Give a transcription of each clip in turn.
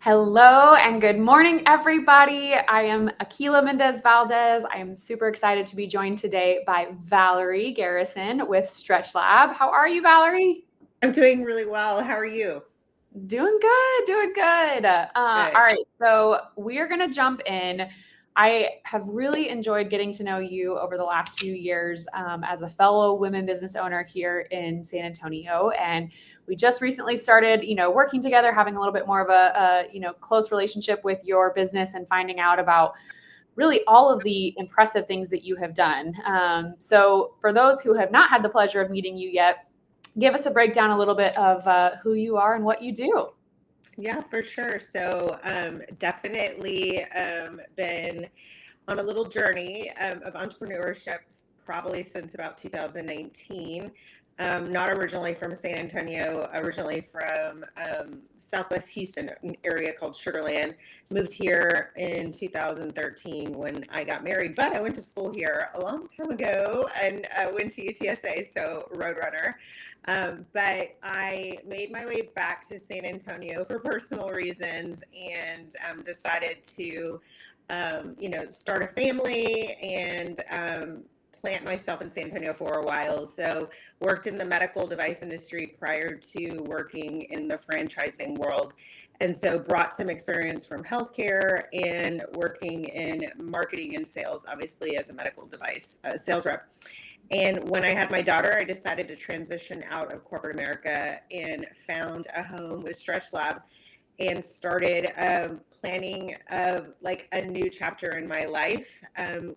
Hello and good morning, everybody. I am Aquila Mendez-Valdez. I am super excited to be joined today by Valerie Garrison with StretchLab. How are you, Valerie? I'm doing really well. How are you? Doing good, doing good. All Good. right, so we are going to jump in. I have really enjoyed getting to know you over the last few years as a fellow women business owner here in San Antonio, and we just recently started, working together, having a little bit more of a close relationship with your business, and finding out about really all of the impressive things that you have done. So, for those who have not had the pleasure of meeting you yet, give us a breakdown a little bit of who you are and what you do. Yeah, for sure. So, definitely been on a little journey of entrepreneurship probably since about 2019. Not originally from San Antonio, originally from Southwest Houston, an area called Sugarland. Moved here in 2013 when I got married, but I went to school here a long time ago and went to UTSA, so Roadrunner. But I made my way back to San Antonio for personal reasons and decided to start a family and plant myself in San Antonio for a while. So worked in the medical device industry prior to working in the franchising world. And so brought some experience from healthcare and working in marketing and sales, obviously as a medical device sales rep. And when I had my daughter, I decided to transition out of corporate America and found a home with StretchLab and started planning like a new chapter in my life,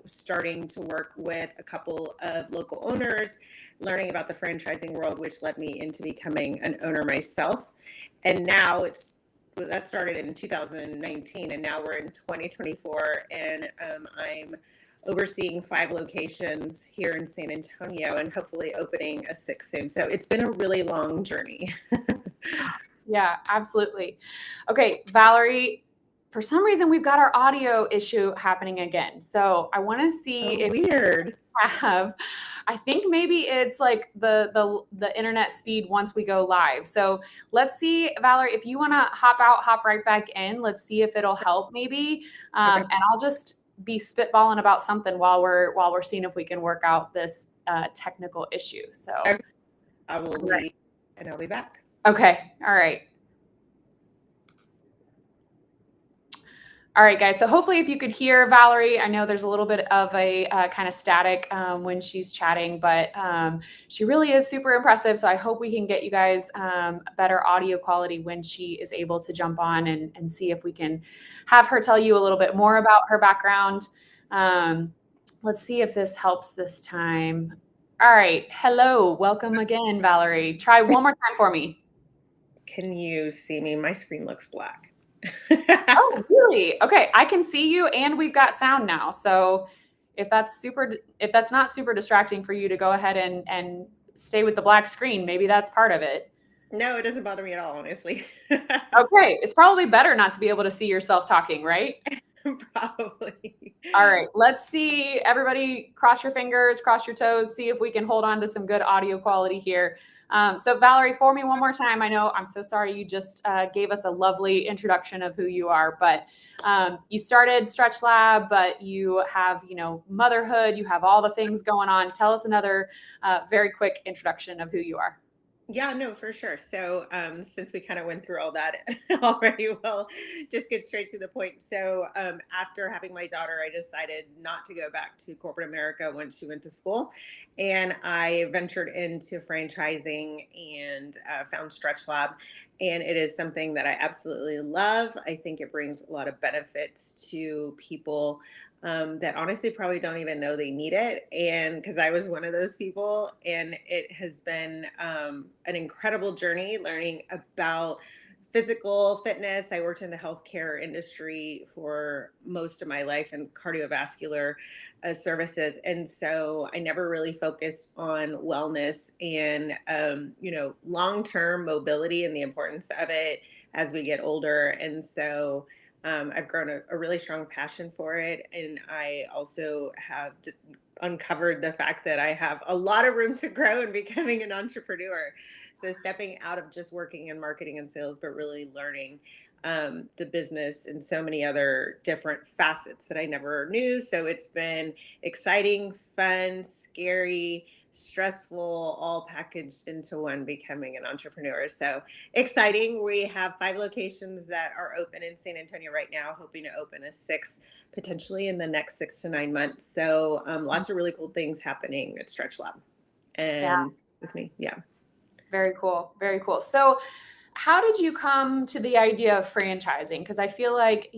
starting to work with a couple of local owners, learning about the franchising world, which led me into becoming an owner myself. And now that started in 2019, and now we're in 2024, and I'm overseeing 5 locations here in San Antonio and hopefully opening a 6th soon. So it's been a really long journey. Yeah, absolutely. Okay, Valerie, for some reason we've got our audio issue happening again. So I want to see Oh, if weird. have I think maybe it's like the internet speed once we go live. So let's see, Valerie, if you want to hop out, hop right back in. Let's see if it'll help maybe. Okay. And I'll just be spitballing about something while we're seeing if we can work out this technical issue. So Okay. I will right. leave and I'll be back. Okay. All right. All right, guys. So hopefully if you could hear Valerie, I know there's a little bit of a kind of static when she's chatting, but she really is super impressive. So I hope we can get you guys better audio quality when she is able to jump on and see if we can have her tell you a little bit more about her background. Let's see if this helps this time. All right. Hello. Welcome again, Valerie. Try one more time for me. Can you see me? My screen looks black. Oh, really? Okay, I can see you and we've got sound now. So if that's not super distracting for you to go ahead and stay with the black screen, maybe that's part of it. No, it doesn't bother me at all, honestly. Okay, it's probably better not to be able to see yourself talking, right? Probably. All right, let's see. Everybody, cross your fingers, cross your toes, see if we can hold on to some good audio quality here. So, Valerie, for me one more time. I know I'm so sorry you just gave us a lovely introduction of who you are, but you started StretchLab, but you have, motherhood, you have all the things going on. Tell us another very quick introduction of who you are. Yeah, no, for sure. So, since we kind of went through all that already, we'll just get straight to the point. So, after having my daughter, I decided not to go back to corporate America when she went to school. And I ventured into franchising and found StretchLab. And it is something that I absolutely love. I think it brings a lot of benefits to people that honestly probably don't even know they need it. And because I was one of those people, and it has been an incredible journey learning about physical fitness. I worked in the healthcare industry for most of my life in cardiovascular services. And so I never really focused on wellness and, long term mobility and the importance of it as we get older. And so I've grown a really strong passion for it. And I also have uncovered the fact that I have a lot of room to grow in becoming an entrepreneur. So stepping out of just working in marketing and sales, but really learning the business and so many other different facets that I never knew. So it's been exciting, fun, scary, stressful, all packaged into one, becoming an entrepreneur. So exciting. We have 5 locations that are open in San Antonio right now, hoping to open a 6th potentially in the next 6 to 9 months. So lots of really cool things happening at StretchLab Yeah. and with me. Yeah. Very cool. Very cool. So, how did you come to the idea of franchising? Because I feel like,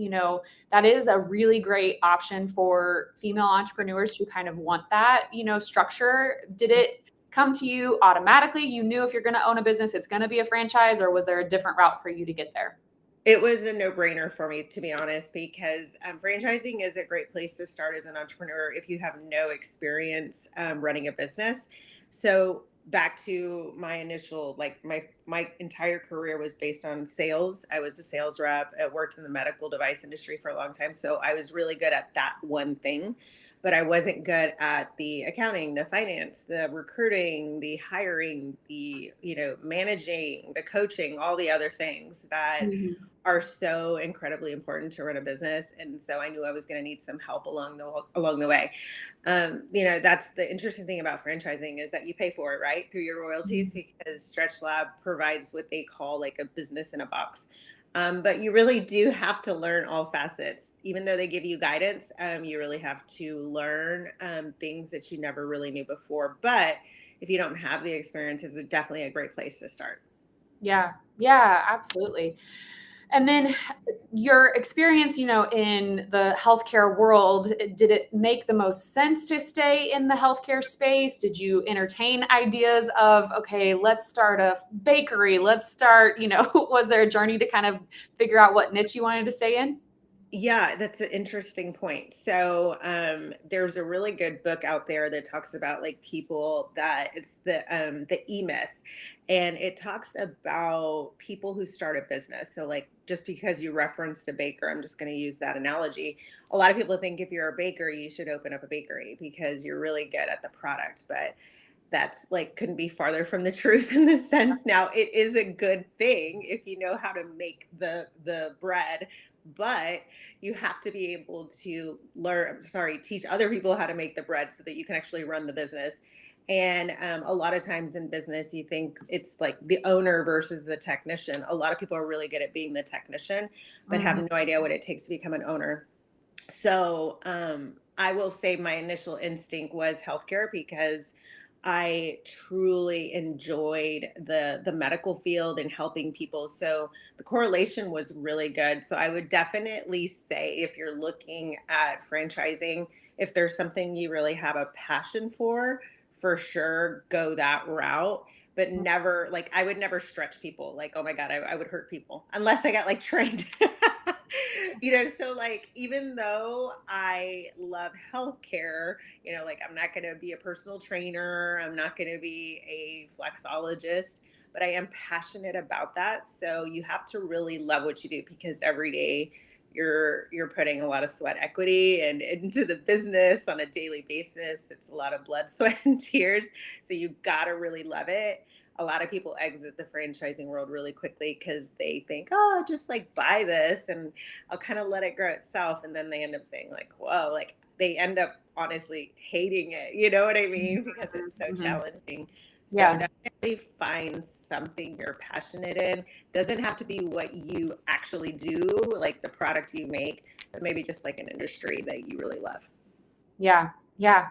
that is a really great option for female entrepreneurs who kind of want that, structure. Did it come to you automatically? You knew if you're going to own a business, it's going to be a franchise, or was there a different route for you to get there? It was a no-brainer for me, to be honest, because franchising is a great place to start as an entrepreneur if you have no experience running a business. So back to my initial, like my entire career was based on sales. I was a sales rep. I worked in the medical device industry for a long time, so I was really good at that one thing. But I wasn't good at the accounting, the finance, the recruiting, the hiring, the managing, the coaching, all the other things that Mhm. are so incredibly important to run a business. And so I knew I was going to need some help along the way. That's the interesting thing about franchising is that you pay for it, right? Through your royalties, because StretchLab provides what they call like a business in a box. But you really do have to learn all facets. Even though they give you guidance, you really have to learn things that you never really knew before. But if you don't have the experience, it's definitely a great place to start. Yeah. Yeah, absolutely. And then your experience, in the healthcare world, did it make the most sense to stay in the healthcare space? Did you entertain ideas of, okay, let's start a bakery, let's start, was there a journey to kind of figure out what niche you wanted to stay in? Yeah, that's an interesting point. So, there's a really good book out there that talks about like people that it's the E Myth, and it talks about people who start a business. So, like just because you referenced a baker, I'm just going to use that analogy. A lot of people think if you're a baker, you should open up a bakery because you're really good at the product, but that's like couldn't be farther from the truth in this sense. Now, it is a good thing if you know how to make the bread, but you have to be able to teach other people how to make the bread so that you can actually run the business. And a lot of times in business, you think it's like the owner versus the technician. A lot of people are really good at being the technician, but have Mhm. no idea what it takes to become an owner. So I will say my initial instinct was healthcare because I truly enjoyed the medical field and helping people. So the correlation was really good. So I would definitely say if you're looking at franchising, if there's something you really have a passion for sure go that route. But never like I would never stretch people like, oh my God, I would hurt people unless I got like trained. So like even though I love healthcare, like I'm not going to be a personal trainer, I'm not going to be a flexologist, but I am passionate about that. So you have to really love what you do because every day you're putting a lot of sweat equity and into the business on a daily basis. It's a lot of blood, sweat, and tears. So you got to really love it. A lot of people exit the franchising world really quickly because they think, oh, just like buy this and I'll kind of let it grow itself. And then they end up saying, like, whoa, like they end up honestly hating it. You know what I mean? Because it's so Mhm. challenging. So Yeah. definitely find something you're passionate in. Doesn't have to be what you actually do, like the products you make, but maybe just like an industry that you really love. Yeah. Yeah.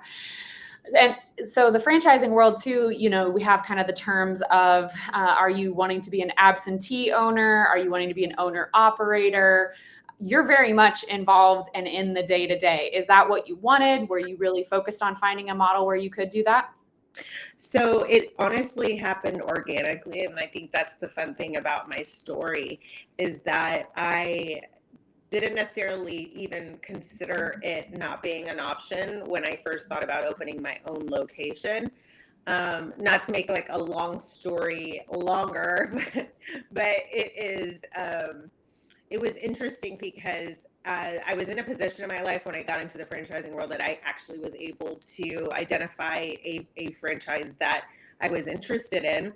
And so the franchising world too, we have kind of the terms of, are you wanting to be an absentee owner? Are you wanting to be an owner operator? You're very much involved and in the day to day. Is that what you wanted? Were you really focused on finding a model where you could do that? So it honestly happened organically. And I think that's the fun thing about my story is that I didn't necessarily even consider it not being an option when I first thought about opening my own location. Not to make like a long story longer, but it is it was interesting because I was in a position in my life when I got into the franchising world that I actually was able to identify a franchise that I was interested in.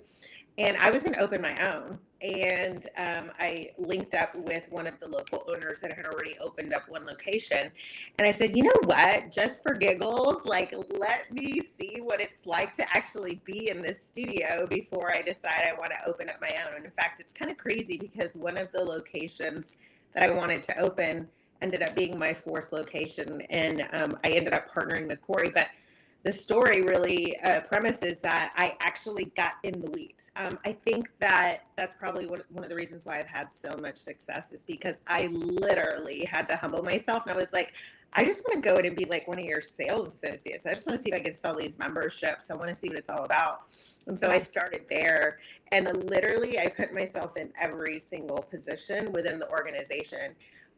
And I was going to open my own. And I linked up with one of the local owners that had already opened up one location. And I said, you know what? Just for giggles, like, let me see what it's like to actually be in this studio before I decide I want to open up my own. And in fact, it's kind of crazy because one of the locations that I wanted to open ended up being my fourth location. And I ended up partnering with Corey. But the story really premises that I actually got in the weeds. I think that that's probably one of the reasons why I've had so much success is because I literally had to humble myself. And I was like, I just want to go in and be like one of your sales associates. I just want to see if I can sell these memberships. I want to see what it's all about. And so I started there. And literally, I put myself in every single position within the organization.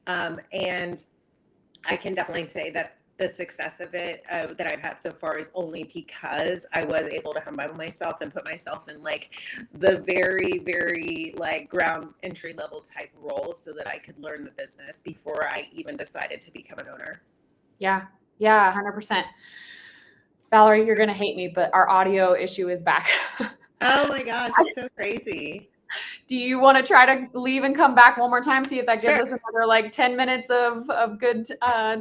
And I can definitely say that the success of it that I've had so far is only because I was able to humble myself and put myself in like the very, very like ground entry level type role so that I could learn the business before I even decided to become an owner. Yeah. Yeah. 100%. Valerie, you're going to hate me, but our audio issue is back. Oh my gosh. It's so crazy. Do you want to try to leave and come back one more time? See if that gives Sure. us another like 10 minutes of good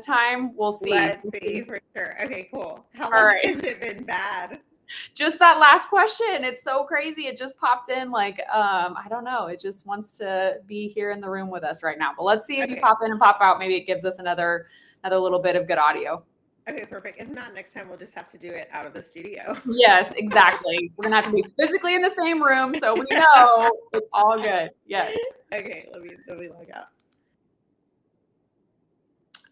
time. We'll see. Let's see for sure. Okay, cool. How All long right. has it been bad? Just that last question. It's so crazy. It just popped in like, I don't know. It just wants to be here in the room with us right now. But let's see if you pop in and pop out. Maybe it gives us another little bit of good audio. Okay, perfect. If not, next time we'll just have to do it out of the studio. Yes, exactly. We're gonna have to be physically in the same room, so we know it's all good. Yes. Okay, let me log out.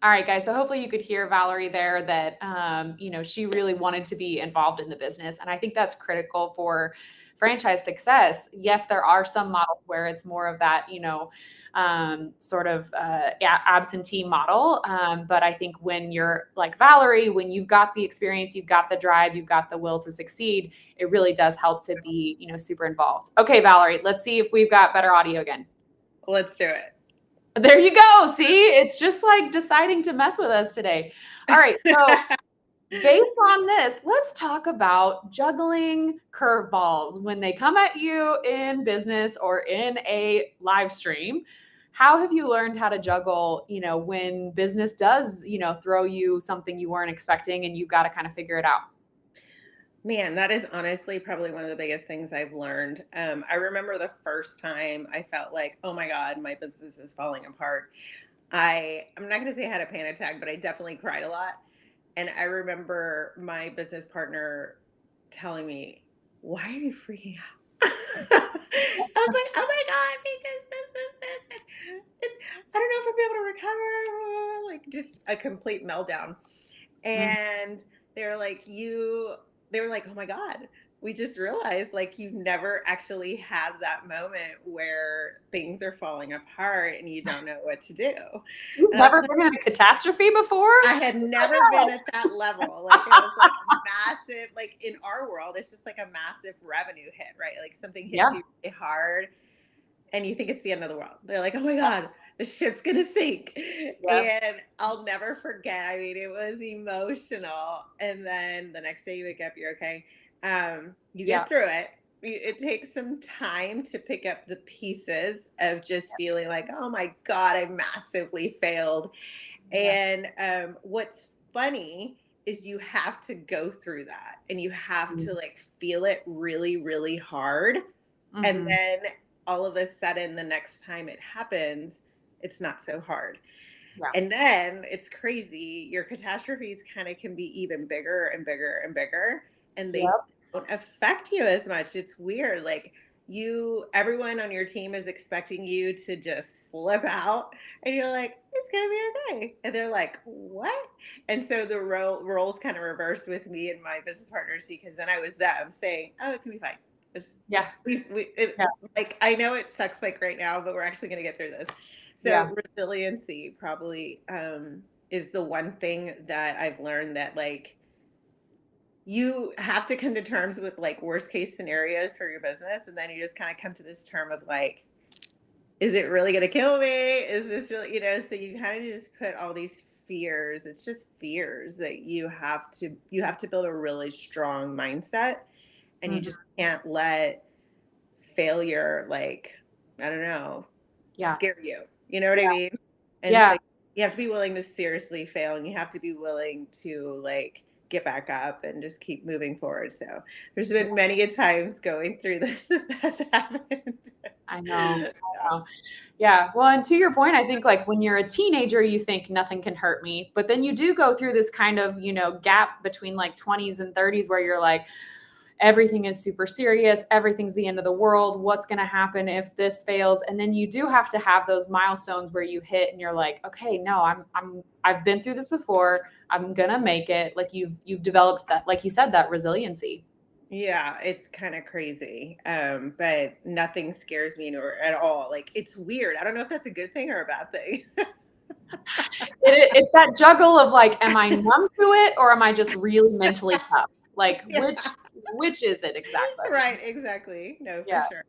All right, guys. So hopefully you could hear Valerie there that, she really wanted to be involved in the business. And I think that's critical for franchise success. Yes, there are some models where it's more of that, sort of absentee model. But I think when you're like Valerie, when you've got the experience, you've got the drive, you've got the will to succeed, it really does help to be, super involved. Okay, Valerie, let's see if we've got better audio again. Let's do it. There you go. See, it's just like deciding to mess with us today. All right. So based on this, let's talk about juggling curveballs when they come at you in business or in a live stream. How have you learned how to juggle, when business does, throw you something you weren't expecting and you've got to kind of figure it out? Man, that is honestly probably one of the biggest things I've learned. I remember the first time I felt like, oh my God, my business is falling apart. I'm not going to say I had a panic attack, but I definitely cried a lot. And I remember my business partner telling me, why are you freaking out? I was like, oh my God, because this. And I don't know if I'll be able to recover. Like just a complete meltdown. And they were like, oh my God, we just realized like you never actually had that moment where things are falling apart and you don't know what to do. You've And I was never like, been in a catastrophe before? I had never been at that level. Like it was like massive, like in our world, it's just like a massive revenue hit, right? Like something hits you really hard and you think it's the end of the world. They're like, oh my God, the ship's gonna sink. And I'll never forget. I mean, it was emotional. And then the next day you wake up, you're okay. You get through it. It takes some time to pick up the pieces of just feeling like, oh my God, I massively failed. And what's funny is you have to go through that and you have to like feel it really, really hard. And then all of a sudden, the next time it happens, it's not so hard. Yeah. And then it's crazy. Your catastrophes kind of can be even bigger and bigger and bigger, and they don't affect you as much. It's weird. Like everyone on your team is expecting you to just flip out, and you're like, it's gonna be okay. And they're like, what? And so the roles kind of reversed with me and my business partners because then I was them saying, oh, it's gonna be fine. Like I know it sucks like right now, but we're actually going to get through this. So resiliency probably is the one thing that I've learned that like you have to come to terms with like worst case scenarios for your business, and then you just kind of come to this term of like, is it really going to kill me? Is this really, so you kind of just put all these fears. It's just fears that you have to build a really strong mindset, and you Mhm. just can't let failure, like, I don't know, Yeah. scare you. You know what I Yeah. mean? And Yeah. so you have to be willing to seriously fail, and you have to be willing to like get back up and just keep moving forward. So there's been many a times going through this that that's happened. I know. Yeah. I know. Yeah. Well, and to your point, I think like when you're a teenager, you think nothing can hurt me. But then you do go through this kind of, gap between like 20s and 30s where you're like, everything is super serious. Everything's the end of the world. What's going to happen if this fails? And then you do have to have those milestones where you hit and you're like, okay, no, I've been through this before. I'm going to make it. Like you've developed that, like you said, that resiliency. Yeah, it's kind of crazy. But nothing scares me at all. Like, it's weird. I don't know if that's a good thing or a bad thing. It's that juggle of like, am I numb to it or am I just really mentally tough? Like Yeah. which is it exactly? Right, exactly. No, for Yeah. sure.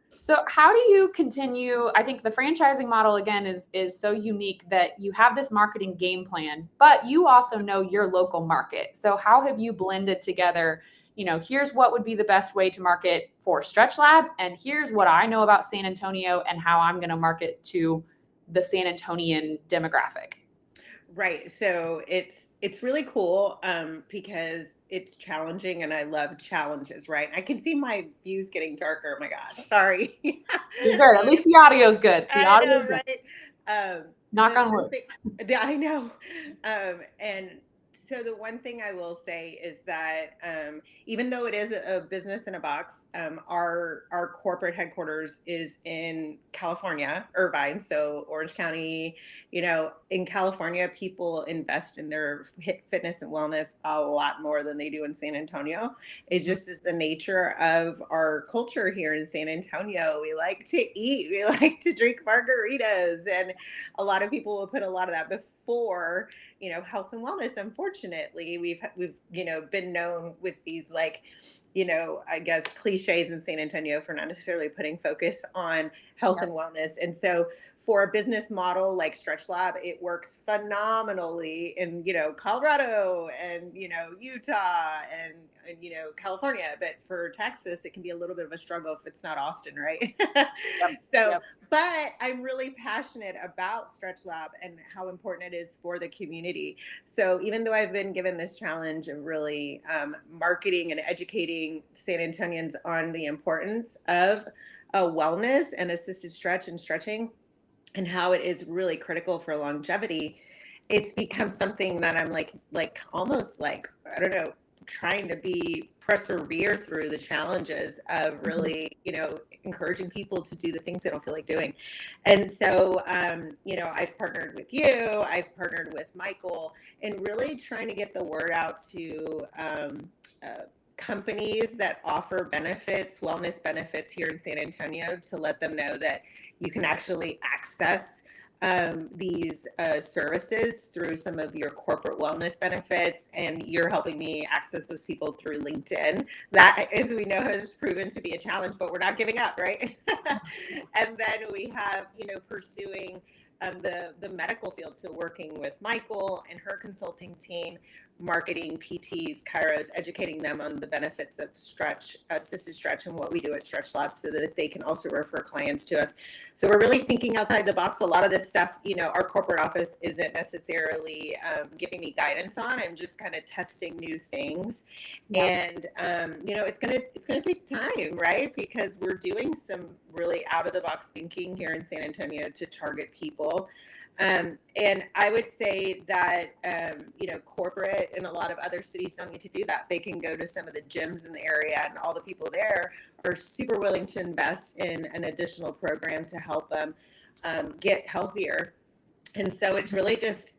So how do you continue? I think the franchising model again is so unique that you have this marketing game plan, but you also know your local market. So how have you blended together, here's what would be the best way to market for StretchLab, and here's what I know about San Antonio and how I'm going to market to the San Antonian demographic. Right. So it's really cool, because it's challenging, and I love challenges, right? I can see my views getting darker. Oh my gosh. Sorry. You're good. At least the audio's good. The I audio's know, good. right? Knock The on one wood. thing, I know. And so the one thing I will say is that, even though it is a business in a box, our corporate headquarters is in California, Irvine, so Orange County. In California, people invest in their fitness and wellness a lot more than they do in San Antonio. It Mhm. just is the nature of our culture here in San Antonio. We like to eat, we like to drink margaritas, and a lot of people will put a lot of that before, health and wellness. Unfortunately, we've been known with these, like, I guess cliches in San Antonio for not necessarily putting focus on health Yeah. and wellness. And so for a business model like StretchLab, it works phenomenally in, Colorado and, Utah and California. But for Texas, it can be a little bit of a struggle if it's not Austin, right? Yep. So, Yep. but I'm really passionate about StretchLab and how important it is for the community. So even though I've been given this challenge of really, marketing and educating San Antonians on the importance of wellness and assisted stretch and stretching, and how it is really critical for longevity, it's become something that I'm like almost like, I don't know, trying to be persevere through the challenges of Mhm. really, encouraging people to do the things they don't feel like doing. And so, I've partnered with you, I've partnered with Michael, and really trying to get the word out to, companies that offer benefits, wellness benefits here in San Antonio, to let them know that you can actually access, these services through some of your corporate wellness benefits. And you're helping me access those people through LinkedIn. That, as we know, has proven to be a challenge, but we're not giving up, right? And then we have, pursuing, the medical field. So working with Michael and her consulting team, marketing PTs, chiros, educating them on the benefits of stretch, assisted stretch, and what we do at StretchLab, so that they can also refer clients to us. So we're really thinking outside the box. A lot of this stuff, our corporate office isn't necessarily, giving me guidance on. I'm just kind of testing new things, Yep. and, it's gonna take time, right? Because we're doing some really out of the box thinking here in San Antonio to target people. And I would say that, corporate and a lot of other cities don't need to do that. They can go to some of the gyms in the area, and all the people there are super willing to invest in an additional program to help them, get healthier. And so it's really just,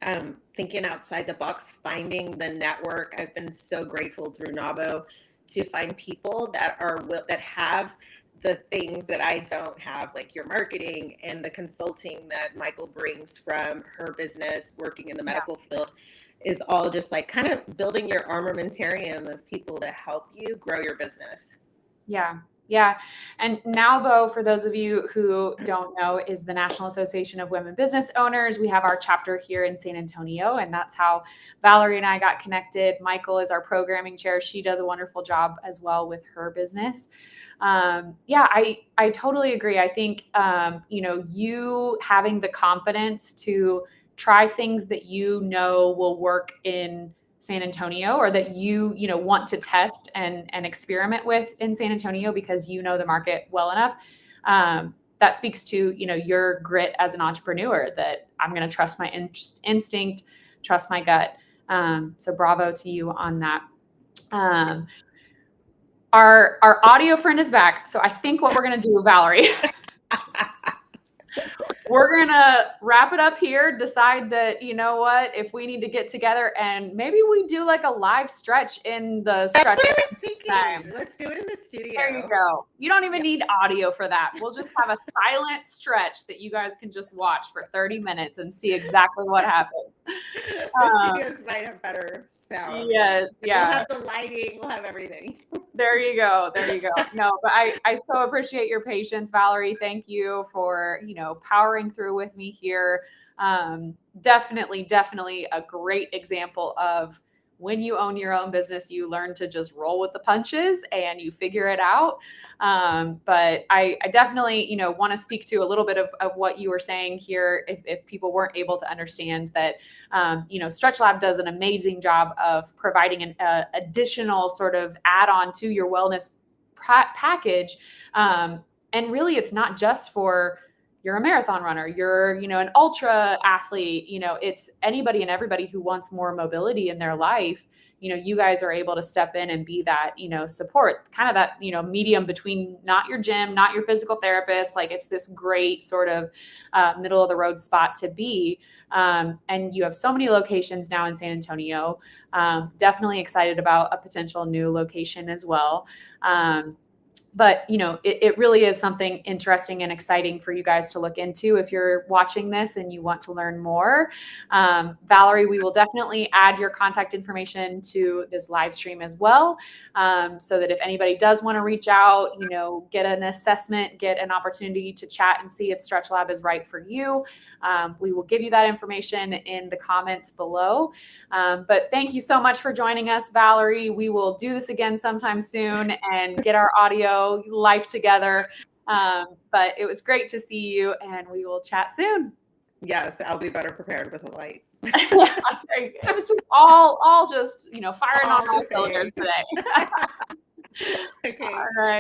thinking outside the box, finding the network. I've been so grateful through NAWBO to find people that have the things that I don't have, like your marketing and the consulting that Michael brings from her business, working in the Yeah. medical field, is all just like kind of building your armamentarium of people to help you grow your business. Yeah. Yeah. And NAWBO, for those of you who don't know, is the National Association of Women Business Owners. We have our chapter here in San Antonio, and that's how Valerie and I got connected. Michael is our programming chair. She does a wonderful job as well with her business. Yeah, I totally agree. I think, you having the confidence to try things that you know will work in San Antonio, or that you want to test and experiment with in San Antonio because you know the market well enough. That speaks to your grit as an entrepreneur, that I'm going to trust my instinct, trust my gut. So bravo to you on that. Our audio friend is back. So I think what we're going to do, Valerie, we're going to wrap it up here, decide that, if we need to get together and maybe we do like a live stretch in the That's stretch. what I was thinking. Time. Let's do it in the studio. There you go. You don't even need audio for that. We'll just have a silent stretch that you guys can just watch for 30 minutes and see exactly what happens. The studios might have better sound. Yes. Yeah. We'll have the lighting. We'll have everything. There you go. There you go. No, but I so appreciate your patience, Valerie. Thank you for, powering through with me here. Definitely a great example of when you own your own business, you learn to just roll with the punches and you figure it out. But I definitely, want to speak to a little bit of what you were saying here. If people weren't able to understand that, StretchLab does an amazing job of providing an additional sort of add-on to your wellness package. And really, it's not just for you're a marathon runner, you're, an ultra athlete, it's anybody and everybody who wants more mobility in their life. You guys are able to step in and be that, support, kind of that, medium between not your gym, not your physical therapist. Like, it's this great sort of middle of the road spot to be. And you have so many locations now in San Antonio. Definitely excited about a potential new location as well. But, it really is something interesting and exciting for you guys to look into if you're watching this and you want to learn more. Valerie, we will definitely add your contact information to this live stream as well, so that if anybody does want to reach out, get an assessment, get an opportunity to chat and see if StretchLab is right for you, we will give you that information in the comments below. But thank you so much for joining us, Valerie. We will do this again sometime soon and get our audio life together. But it was great to see you, and we will chat soon. Yes, I'll be better prepared with a light. Yeah, it was just all just, firing on all cylinders today. Okay. All right.